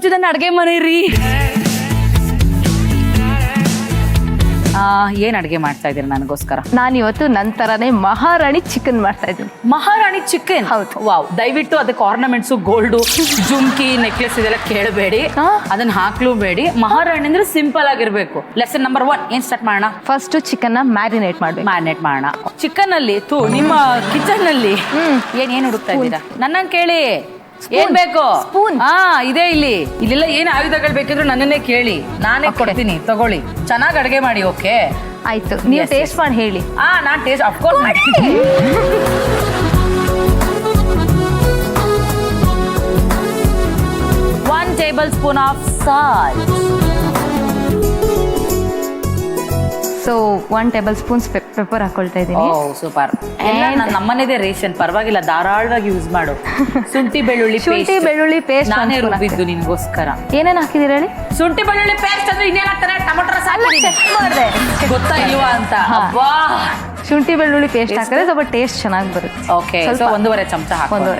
To ನನ್ನ ಅಡುಗೆ ಮನೆ ರೀ. ಏನ್ ಅಡುಗೆ ಮಾಡ್ತಾ ಇದ್ದೀರಾ ನನಗೋಸ್ಕರ? ನಾನು ಇವತ್ತು ನನ್ನ ತರಾನೇ ಮಹಾರಾಣಿ ಚಿಕನ್ ಮಾಡ್ತಾ ಇದ್ದೀನಿ. ಮಹಾರಾಣಿ ಚಿಕನ್? ಹೌದು. ವಾವ್. ದಯವಿಟ್ಟು ಅದಕ್ಕೆ ಆರ್ನಮೆಂಟ್ಸು, ಗೋಲ್ಡು, ಜುಮ್ಕಿ, ನೆಕ್ಲೆಸ್ ಇದೆಲ್ಲ ಕೇಳಬೇಡಿ, ಅದನ್ನ ಹಾಕ್ಲೂಬೇಡಿ. ಮಹಾರಾಣಿ ಅಂದ್ರೆ ಸಿಂಪಲ್ ಆಗಿರ್ಬೇಕು. ಲೆಸನ್ ನಂಬರ್ 1 ಏನ್ ಸ್ಟಾರ್ಟ್ ಮಾಡೋಣ? ಫಸ್ಟ್ ಚಿಕನ್ ನ ಮ್ಯಾರಿನೇಟ್ ಮಾಡ್ಬೇಕು. ಮ್ಯಾರಿನೇಟ್ ಮಾಡೋಣ. ಚಿಕನ್ ಅಲ್ಲಿ ನಿಮ್ಮ ಕಿಚನ್ ಅಲ್ಲಿ ಏನ್ ಹುಡುಕ್ತಾ ಇದ್ದೀರಾ? ನನ್ನ ಕೇಳಿ. ಏನ್ ಬೇಕು? ಸ್ಪೂನ್. ಇದೆ ಇಲ್ಲೆಲ್ಲ ಏನ್ ಆಯುಧಗಳು ಬೇಕಿದ್ರು ನನ್ನನ್ನೇ ಕೇಳಿ, ನಾನೇ ಕೊಡ್ತೀನಿ, ತಗೊಳ್ಳಿ. ಚೆನ್ನಾಗಿ ಅಡುಗೆ ಮಾಡಿ. ಓಕೆ ಆಯ್ತು, ನೀವು ಟೇಸ್ಟ್ ಮಾಡಿ ಹೇಳಿ. ನಾನ್ ಟೇಸ್ಟ್ ಅಫ್ಕೋರ್ಸ್ ಮಾಡ್ತೀನಿ. 1 tablespoon of salt. So 1 table spoons pepper ಹಾಕೊಳ್ತಾ ಇದ್ದೀನಿ. ಸೂಪರ್. ನಮ್ಮನೇದೇ ರೇಷನ್, ಪರವಾಗಿಲ್ಲ, ಧಾರಾಳವಾಗಿ ಯೂಸ್ ಮಾಡು. ಶುಂಠಿ ಬೆಳ್ಳುಳ್ಳಿ ಪೇಸ್ಟ್ ನಾನೇ ರುಬ್ಬಿದ್ದು ನಿನ್ಗೋಸ್ಕರ. ಏನೇನು ಹಾಕಿದಿರ ಹೇಳಿ? ಶುಂಠಿ ಬೆಳ್ಳುಳ್ಳಿ ಪೇಸ್ಟ್ ಅಂದ್ರೆ ಇನ್ನೇನ್ ಹಾಕ್ತಾರೆ? ಟೊಮೊಟೊ ರಸ ಮಾಡಿದೆ, ಗೊತ್ತಾ ಇಲ್ವಾ ಅಂತ. ಶುಂಠಿ ಬೆಳ್ಳುಳ್ಳಿ ಪೇಸ್ಟ್ ಹಾಕಿದ್ರೆ ಸ್ವಲ್ಪ ಟೇಸ್ಟ್ ಚೆನ್ನಾಗಿ ಬರುತ್ತೆ. ಓಕೆ, ಸೊ 1.5 ಚಮಚ ಹಾಕೋದು.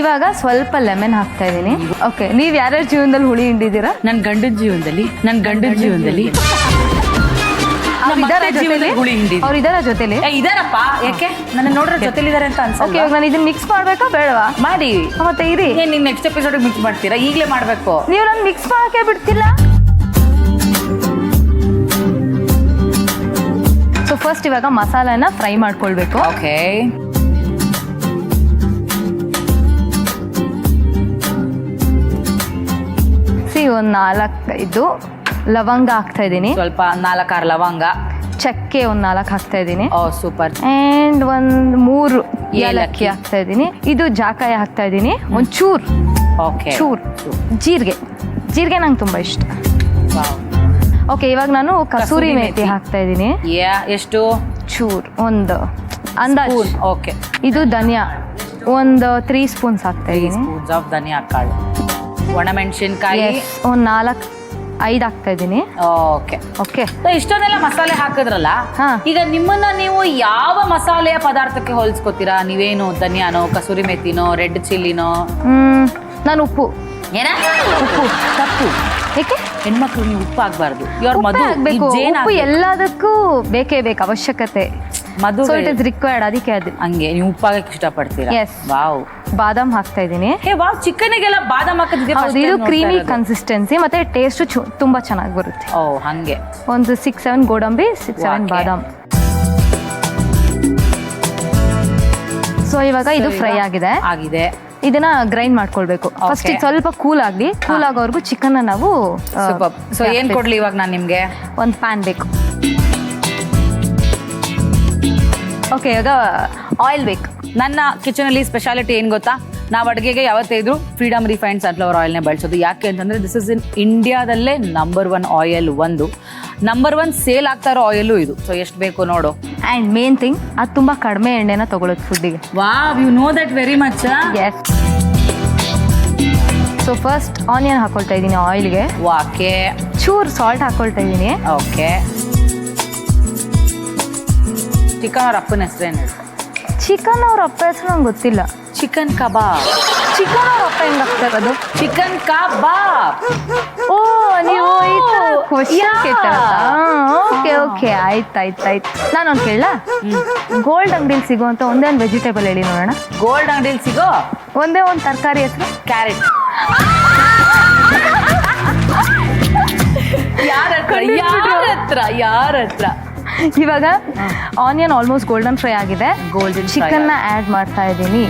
ಇವಾಗ ಸ್ವಲ್ಪ ಲೆಮನ್ ಹಾಕ್ತಾ ಇದೀನಿ. ಓಕೆ, ನೀವ್ ಯಾರ್ಯಾರ ಜೀವನದಲ್ಲಿ ಹುಳಿ ಹಿಂಡಿದ್ದೀರಾ? ನನ್ ಗಂಡನ ಜೀವನದಲ್ಲಿ ಅವ್ರು ಇದಾರ ಜೊತೆಲಿ? ಇದಾರಪ್ಪ. ಯಾಕೆ ನನ್ನ ನೋಡ್ರೆ ಜೊತೆಲಿ ಇದಾರೆ ಅಂತ ಅನ್ಸಲ್ಲ. ಓಕೆ, ನಾನು ಇದನ್ನ ಮಿಕ್ಸ್ ಮಾಡ್ಬೇಕಾ ಬೇಡವಾ? ಮಾಡಿ. ಮತ್ತೆ ಇರಿ, ನೀನ್ ನೆಕ್ಸ್ಟ್ ಎಪಿಸೋಡ್ ಮಿಕ್ಸ್ ಮಾಡ್ತೀರಾ? ಈಗಲೇ ಮಾಡ್ಬೇಕು. ನೀವು ನಾನು ಮಿಕ್ಸ್ ಮಾಡಕ್ಕೆ ಬಿಡ್ತಿಲ್ಲ. ಸೊ ಫಸ್ಟ್ ಇವಾಗ ಮಸಾಲಾನ ಫ್ರೈ ಮಾಡ್ಕೊಳ್ಬೇಕು. ಓಕೆ, ಒಂದ್ 4-5 ಲವಂಗ ಹಾಕ್ತಾ ಇದೀನಿ. ಸ್ವಲ್ಪ 4-6 ಲವಂಗ. ಚಕ್ಕೆ ಒಂದ್ 4 ಹಾಕ್ತಾ ಇದೀನಿ. ಸೂಪರ್. ಅಂಡ್ 1-3 ಏಲಕ್ಕಿ ಹಾಕ್ತಾ ಇದೀನಿ. ಇದು ಜಾಕಾಯಿ ಹಾಕ್ತಾ ಇದೀನಿ. ಒಂದ್ ಚೂರ್ ಜೀರಿಗೆ ನಂಗೆ ತುಂಬಾ ಇಷ್ಟ. ಓಕೆ, ಇವಾಗ ನಾನು ಕಸೂರಿ ಮೇಥಿ ಹಾಕ್ತಾ ಇದೀನಿ. ಎಷ್ಟು? ಚೂರ್, ಒಂದು ಅಂದಾಜು. ಓಕೆ, ಇದು ಧನಿಯಾ ಒಂದು 3 ಸ್ಪೂನ್ಸ್ ಹಾಕ್ತಾ ಇದೀನಿ. ಧನಿಯಾ ಕಾಳು. ಒಣಮೆಣಸಿನ್ಕಾಯಿ ಒಂದ್ 4-5 ಹಾಕ್ತಾ ಇದೀನಿ. ಓಕೆ, ಇಷ್ಟೊಂದೆಲ್ಲ ಮಸಾಲೆ ಹಾಕಿದ್ರಲ್ಲ, ಈಗ ನಿಮ್ಮನ್ನ ನೀವು ಯಾವ ಮಸಾಲೆಯ ಪದಾರ್ಥಕ್ಕೆ ಹೋಲಿಸ್ಕೊತೀರಾ? ನೀವೇನು ಧನಿಯಾನೋ, ಕಸೂರಿ ಮೇಥಿನೋ, ರೆಡ್ ಚಿಲ್ಲಿನೋ? ನಾನು ಉಪ್ಪು. ಉಪ್ಪು ತಪ್ಪು. ಏಕೆ? ಹೆಣ್ಮಕ್ಳು ನೀವು ಉಪ್ಪು ಆಗ್ಬಾರ್ದು. ಉಪ್ಪು ಎಲ್ಲದಕ್ಕೂ ಬೇಕೇ ಬೇಕು, ಅವಶ್ಯಕತೆ. ಮಧು ಇಟ್ ಇಸ್ ರಿಕ್ವೈರ್ಡ್. ಅದಕ್ಕೆ ಅದು ಹಂಗೆ ನೀವು ಉಪ್ಪಾಗಕ್ಕೆ ಇಷ್ಟಪಡ್ತೀರಾ? ವಾವ್. ಬಾದಾಮ್ ಹಾಕ್ತಾ ಇದೀನಿ. ವಾವ್, ಚಿಕನ್ಗೆಲ್ಲ ಬಾದಾಮ್ ಹಾಕಿದ್ರೆ ಇದು ಕ್ರೀಮಿ ಕನ್ಸಿಸ್ಟೆನ್ಸಿ ಮತ್ತೆ ಟೇಸ್ಟ್ ತುಂಬಾ ಚೆನ್ನಾಗಿ ಬರುತ್ತೆ. ಹಂಗೆ ಒಂದು 6-7 ಗೋಡಂಬಿ, 6-7 ಬಾದಾಮ್. ಸೊ ಇವಾಗ ಇದು ಫ್ರೈ ಆಗಿದೆ. ಇದನ್ನ ಗ್ರೈಂಡ್ ಮಾಡ್ಕೊಳ್ಬೇಕು. ಫಸ್ಟ್ ಸ್ವಲ್ಪ ಕೂಲ್ ಆಗೋವರೆಗೂ ಚಿಕನ್ ನಾವು. ಸೊ ಏನ್ ಕೊಡ್ಲಿ ಇವಾಗ ನಾನು ನಿಮ್ಗೆ? ಒಂದು ಪ್ಯಾನ್ ಬೇಕು. ಓಕೆ, ಇವಾಗ ಆಯಿಲ್ ಬೇಕು. ನನ್ನ ಕಿಚನ್ ಅಲ್ಲಿ ಸ್ಪೆಷಾಲಿಟಿ ಏನ್ ಗೊತ್ತಾ? ನಾವು ಅಡುಗೆಗೆ ಯಾವತ್ತೇ ಇದ್ರು ಫ್ರೀಡಮ್ ರಿಫೈನ್ಡ್ ಸನ್ಫ್ಲವರ್ ಆಯಿಲ್ನೇ ಬಳಸೋದು. ಯಾಕೆ ಅಂತಂದ್ರೆ ದಿಸ್ ಇಸ್ ಇನ್ ಇಂಡಿಯಾದಲ್ಲೇ ನಂಬರ್ 1 ಆಯಿಲ್. ನಂಬರ್ 1 ಸೇಲ್ ಆಗ್ತಾ ಇರೋ ಆಯಿಲು ಇದು. ಸೊ ಎಷ್ಟು ಬೇಕು ನೋಡು. ಅಂಡ್ ಮೇನ್ ಥಿಂಗ್, ಅದು ತುಂಬಾ ಕಡಿಮೆ ಎಣ್ಣೆನ ತಗೊಳ್ಳೋದು ಫುಡ್ಡಿಗೆ. Wow, you know that very much. Yes. So first onion ಹಾಕೊಳ್ತಾ ಇದ್ದೀನಿ ಆಯಿಲ್ಗೆ. ಓಕೆ, ಚೂರ್ ಸಾಲ್ಟ್ ಹಾಕೊಳ್ತಾ ಇದ್ದೀನಿ. ಓಕೆ, ಚಿಕನ್ ಅವ್ರ ಅಪ್ಪನ ಹೆಸರೇನು? ಚಿಕನ್ ಅವ್ರ ಅಪ್ಪ ಹೆಸರು ನಂಗೆ ಗೊತ್ತಿಲ್ಲ. ಚಿಕನ್ ಕಬಾಬ್. ಚಿಕನ್ ಅವ್ರ ಅಪ್ಪ ಹೆಂಗ್ ಆಗ್ತಾ ಇರೋದು? ಚಿಕನ್ ಕಬಾಬ್. ನೀವು ಓಕೆ, ಆಯ್ತು. ನಾನೊಂದು ಕೇಳ, ಗೋಲ್ಡ್ ಅಂಗಡಿಲಿ ಸಿಗುವಂತ ಒಂದೇ ಒಂದು ವೆಜಿಟೇಬಲ್ ಹೇಳಿ ನೋಡೋಣ. ಗೋಲ್ಡ್ ಅಂಗಡಿಲಿ ಸಿಗೋ ಒಂದೇ ಒಂದು ತರಕಾರಿ ಹೆಸರು? ಕ್ಯಾರೆಟ್. ಯಾರ ಹತ್ರ? ಇವಾಗ ಆನಿಯನ್ ಆಲ್ಮೋಸ್ಟ್ ಗೋಲ್ಡನ್ ಫ್ರೈ ಆಗಿದೆ. ಚಿಕನ್ ನ ಆಡ್ ಮಾಡ್ತಾ ಇದ್ದೀನಿ.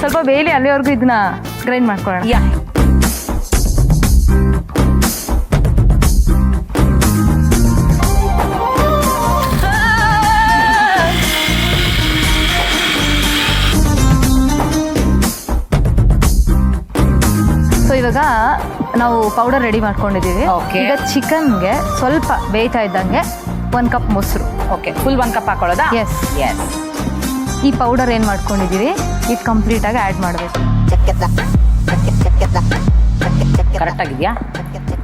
ಸ್ವಲ್ಪ ಬೇಲಿ, ಅಲ್ಲಿವರೆಗೂ ಇದನ್ನ ಗ್ರೈಂಡ್ ಮಾಡ್ಕೊಳ್ಳೋಣ. ಸೊ ಇವಾಗ ನಾವು ಪೌಡರ್ ರೆಡಿ ಮಾಡ್ಕೊಂಡಿದ್ದೀವಿ. ಈಗ ಚಿಕನ್ಗೆ ಸ್ವಲ್ಪ ಬೇಯ್ತಾ ಇದ್ದಂಗೆ 1 ಕಪ್ ಮೊಸರು. ಓಕೆ, ಫುಲ್ 1 ಕಪ್ ಹಾಕೊಳ್ಳೋದಾ? ಎಸ್. ಈ ಪೌಡರ್ ಏನು ಮಾಡ್ಕೊಂಡಿದ್ದೀವಿ ಇದು ಕಂಪ್ಲೀಟಾಗಿ ಆ್ಯಡ್ ಮಾಡಬೇಕು. ಕರೆಕ್ಟ್ ಆಗಿದೆಯಾ?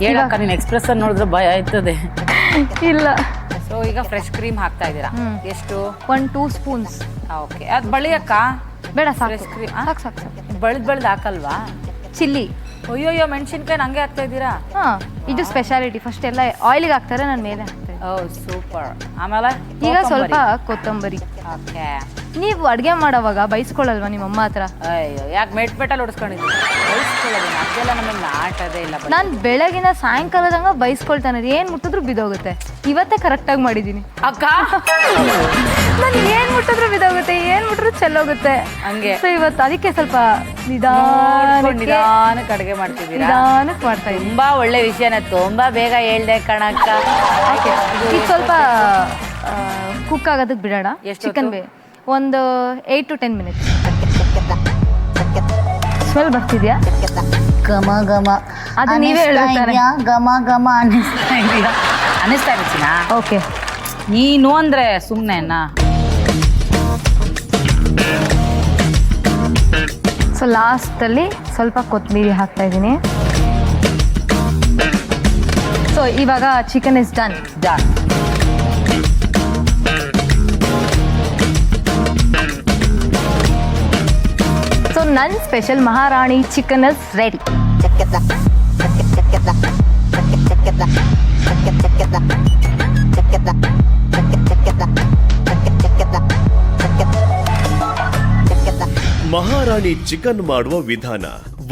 ಹೇಳಕ್ಕ, ನೀನು ಎಕ್ಸ್ಪ್ರೆಸ್ ನೋಡಿದ್ರೆ ಭಯ ಆಯ್ತದೆ. ಇಲ್ಲ, ಸೊ ಈಗ ಫ್ರೆಶ್ ಕ್ರೀಮ್ ಹಾಕ್ತಾ ಇದ್ದೀರಾ ಎಷ್ಟು? 1-2 ಸ್ಪೂನ್ಸ್. ಓಕೆ, ಅದು ಬಳಿಯಕ್ಕ ಬೇಡ, ಸಾಕು ಫ್ರೆಶ್ ಕ್ರೀಮ್ ಸಾಕು ಸಾಕು ಸಾಕು. ಬಳ್ದು ಹಾಕಲ್ವಾ? ಚಿಲ್ಲಿ. ಅಯ್ಯೋ ಮೆಣಸಿನ್ಕಾಯಿ ಹಂಗೆ ಹಾಕ್ತಾ ಇದ್ದೀರಾ? ಹಾಂ, ಇದು ಸ್ಪೆಷಾಲಿಟಿ. ಫಸ್ಟ್ ಎಲ್ಲ ಆಯಿಲಿಗೆ ಹಾಕ್ತಾರೆ, ನಾನು ಮೇಲೆ ಹಾಕ್ತೇನೆ. ಓ ಸೂಪರ್. ಆಮೇಲೆ ಈಗ ಸ್ವಲ್ಪ ಕೊತ್ತಂಬರಿ. ಓಕೆ. ನೀವು ಅಡುಗೆ ಮಾಡೋವಾಗ ಬೈಸ್ಕೊಳ್ಳಲ್ವಾ ನಿಮ್ಮ ಅಮ್ಮ ಹತ್ರ? ಅಯ್ಯೋ ಯಾಕೆ ಮೆಟ್ಮೆಟಲ್ಲಿ ಹೊಡ್ಸ್ಕೊಂಡಿದ್ದೀನಿ, ಬೈಸ್ಕೊಳ್ಳೋದಿಲ್ಲ, ಅದೆಲ್ಲ ನಮಗೆ ನಾಟದೇ ಇಲ್ಲ. ನಾನು ಬೆಳಗಿನ ಸಾಯಂಕಾಲದಂಗ ಬೈಸ್ಕೊಳ್ತಾನೆ, ಏನು ಮುಟ್ಟಿದ್ರು ಬಿದೋಗುತ್ತೆ. ಇವತ್ತೇ ಕರೆಕ್ಟಾಗಿ ಮಾಡಿದ್ದೀನಿ ಅಕ್ಕ. ನಾನು ಏನು ಮುಟ್ಟಿದ್ರು ಬಿದೋಗುತ್ತೆ, ಏನು ಮುಟ್ಟಿದ್ರು ಚೆಲ್ಲೋಗುತ್ತೆ ಹಂಗೆ. ಸೊ ಇವತ್ತು ಅದಕ್ಕೆ ಸ್ವಲ್ಪ ನಿಧಾನಕ್ಕೆ ಅಡುಗೆ ಮಾಡ್ತಿದ್ದೀರಾ? ನಿಧಾನಕ್ಕೆ ಮಾಡ್ತಾ ಇದ್ದೀನಿ. ತುಂಬಾ ಒಳ್ಳೆ ವಿಷಯನ ತುಂಬಾ ಬೇಗ ಹೇಳ್ದೆ ಕಣಕ್ಕ. ಇದು ಸ್ವಲ್ಪ ಕುಕ್ ಆಗೋದಕ್ಕೆ ಬಿಡೋಣ. ಚಿಕನ್ ಒಂದು 8 to 10 minutes. ಸ್ಮೆಲ್ ಬರ್ತಿದ್ಯಾ? ಘಮ ಘಮ ಅದು ನೀವೇ ಹೇಳ್ತಾರೆ. ಘಮ ಘಮ ಅನಿಸ್ತಾ ಇರ್ತೀನಾ? ಓಕೆ, ನೀನು ಅಂದ್ರೆ ಸುಮ್ಮನೆ. ಸೊ ಲಾಸ್ಟಲ್ಲಿ ಸ್ವಲ್ಪ ಕೊತ್ತಂಬರಿ ಹಾಕ್ತಾ ಇದ್ದೀನಿ. ಸೊ ಇವಾಗ ಚಿಕನ್ ಇಸ್ ಡನ್. ಸೊ ನನ್ನ special Maharani chicken is ready. Maharani chicken ಮಾಡುವ ವಿಧಾನ: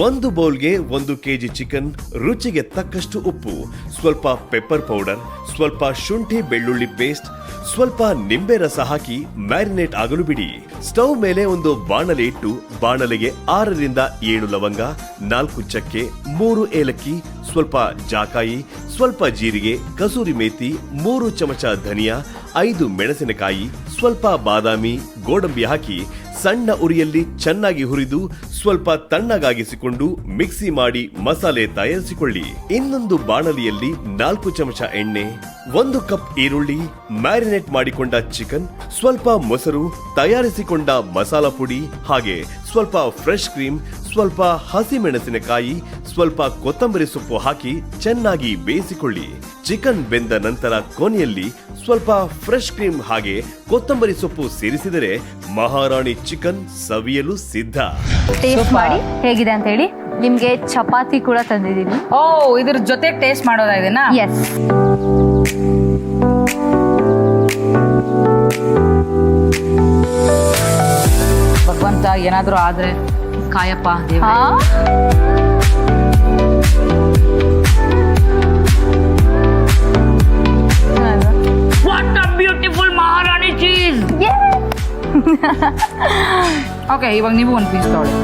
1 ಬೌಲ್ಗೆ 1 ಕೆಜಿ ಚಿಕನ್, ರುಚಿಗೆ ತಕ್ಕಷ್ಟು ಉಪ್ಪು, ಸ್ವಲ್ಪ ಪೆಪ್ಪರ್ ಪೌಡರ್, ಸ್ವಲ್ಪ ಶುಂಠಿ ಬೆಳ್ಳುಳ್ಳಿ ಪೇಸ್ಟ್, ಸ್ವಲ್ಪ ನಿಂಬೆ ರಸ ಹಾಕಿ ಮ್ಯಾರಿನೇಟ್ ಆಗಲು ಬಿಡಿ. ಸ್ಟವ್ ಮೇಲೆ ಒಂದು ಬಾಣಲೆ ಇಟ್ಟು ಬಾಣಲೆಗೆ 6 ರಿಂದ 7 ಲವಂಗ, 4 ಚಕ್ಕೆ, 3 ಏಲಕ್ಕಿ, ಸ್ವಲ್ಪ ಜಾಕಾಯಿ, ಸ್ವಲ್ಪ ಜೀರಿಗೆ, ಕಸೂರಿ ಮೇಥಿ, 3 ಚಮಚ ಧನಿಯಾ, 5 ಮೆಣಸಿನಕಾಯಿ, ಸ್ವಲ್ಪ ಬಾದಾಮಿ, ಗೋಡಂಬಿ ಹಾಕಿ ಸಣ್ಣ ಉರಿಯಲ್ಲಿ ಚೆನ್ನಾಗಿ ಹುರಿದು ಸ್ವಲ್ಪ ತಣ್ಣಗಾಗಿಸಿಕೊಂಡು ಮಿಕ್ಸಿ ಮಾಡಿ ಮಸಾಲೆ ತಯಾರಿಸಿಕೊಳ್ಳಿ. ಇನ್ನೊಂದು ಬಾಣಲಿಯಲ್ಲಿ 4 ಚಮಚ ಎಣ್ಣೆ, 1 ಕಪ್ ಈರುಳ್ಳಿ, ಮ್ಯಾರಿನೇಟ್ ಮಾಡಿಕೊಂಡ ಚಿಕನ್, ಸ್ವಲ್ಪ ಮೊಸರು, ತಯಾರಿಸಿಕೊಂಡ ಮಸಾಲಾ ಪುಡಿ, ಹಾಗೆ ಸ್ವಲ್ಪ ಫ್ರೆಶ್ ಕ್ರೀಮ್, ಸ್ವಲ್ಪ ಹಸಿಮೆಣಸಿನಕಾಯಿ, ಸ್ವಲ್ಪ ಕೊತ್ತಂಬರಿ ಸೊಪ್ಪು ಹಾಕಿ ಚೆನ್ನಾಗಿ ಬೇಯಿಸಿಕೊಳ್ಳಿ. ಚಿಕನ್ ಬೆಂದ ನಂತರ ಕೊನೆಯಲ್ಲಿ ಸ್ವಲ್ಪ ಫ್ರೆಶ್ ಕ್ರೀಮ್ ಹಾಗೆ ಕೊತ್ತಂಬರಿ ಸೊಪ್ಪು ಸೇರಿಸಿದರೆ ಮಹಾರಾಣಿ ಚಿಕನ್ ಸವಿಯಲು ಸಿದ್ಧ. ಟೇಸ್ಟ್ ಮಾಡಿ ಹೇಗಿದೆ ಅಂತ ಹೇಳಿ. ನಿಮ್ಗೆ ಚಪಾತಿ ಕೂಡ ತಂದಿದ್ದೀನಿ. ಓ, ಇದ್ರ ಜೊತೆ ಟೇಸ್ಟ್ ಮಾಡೋದಾ ಇದನ್ನ? ಎಸ್. ಭಗವಂತ ಏನಾದ್ರೂ ಆದ್ರೆ ಕಾಯಪ್ಪ ದೇವ. What a beautiful Maharani cheese. Okay, ಇವಾಗ ನೀವು ಒಂದು ಪೀಸ್ ತಗೊಳ್ಳಿ.